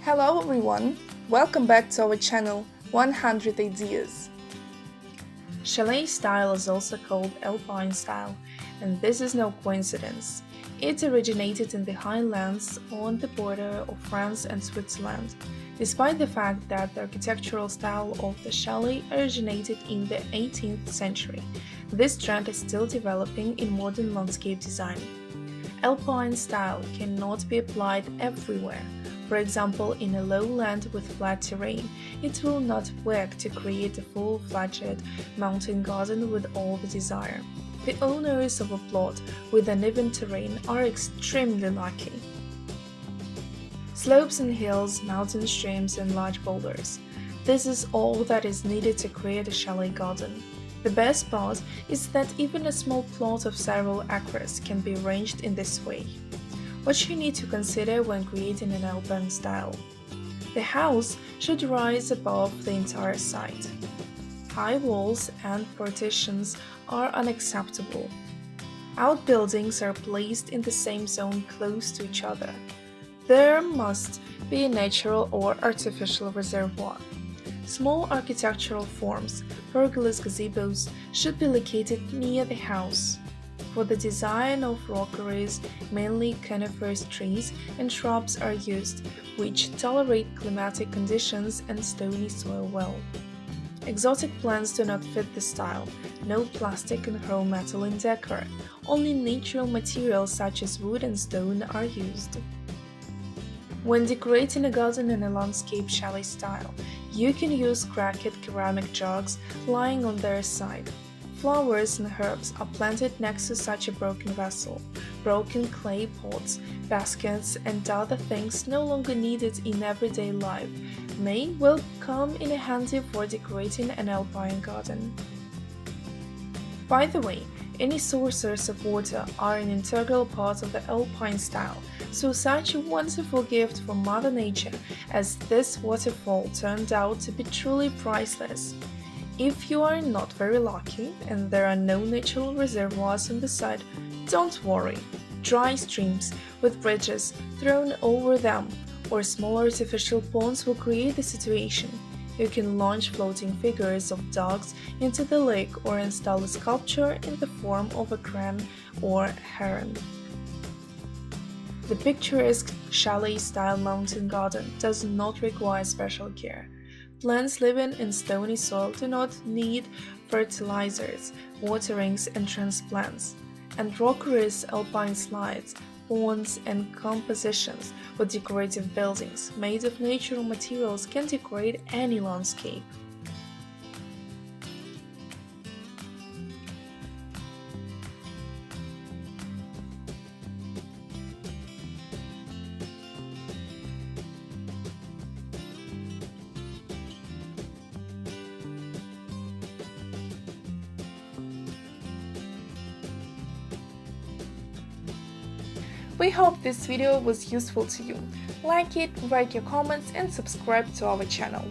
Hello everyone, welcome back to our channel 100 Ideas. Chalet style is also called Alpine style, and this is no coincidence. It originated in the highlands on the border of France and Switzerland. Despite the fact that the architectural style of the chalet originated in the 18th century, this trend is still developing in modern landscape design. Alpine style cannot be applied everywhere. For example, in a lowland with flat terrain, it will not work to create a full-fledged mountain garden with all the desire. The owners of a plot with uneven terrain are extremely lucky. Slopes and hills, mountain streams, and large boulders. This is all that is needed to create a chalet garden. The best part is that even a small plot of several acres can be arranged in this way. What you need to consider when creating an alpine style. The house should rise above the entire site. High walls and partitions are unacceptable. Outbuildings are placed in the same zone close to each other. There must be a natural or artificial reservoir. Small architectural forms, pergolas, gazebos, should be located near the house. For the design of rockeries, mainly coniferous trees and shrubs are used, which tolerate climatic conditions and stony soil well. Exotic plants do not fit the style, no plastic and chrome metal in decor, only natural materials such as wood and stone are used. When decorating a garden in a landscape chalet style, you can use cracked ceramic jugs lying on their side. Flowers and herbs are planted next to such a broken vessel. Broken clay pots, baskets, and other things no longer needed in everyday life may well come in handy for decorating an alpine garden. By the way, any sources of water are an integral part of the alpine style, so such a wonderful gift from Mother Nature as this waterfall turned out to be truly priceless. If you are not very lucky and there are no natural reservoirs on the side, don't worry. Dry streams with bridges thrown over them or small artificial ponds will create the situation. You can launch floating figures of dogs into the lake or install a sculpture in the form of a crane or heron. The picturesque chalet-style mountain garden does not require special care. Plants living in stony soil do not need fertilizers, waterings, and transplants. And rockeries, alpine slides, ponds, and compositions with decorative buildings made of natural materials can decorate any landscape. We hope this video was useful to you. Like it, write your comments and subscribe to our channel.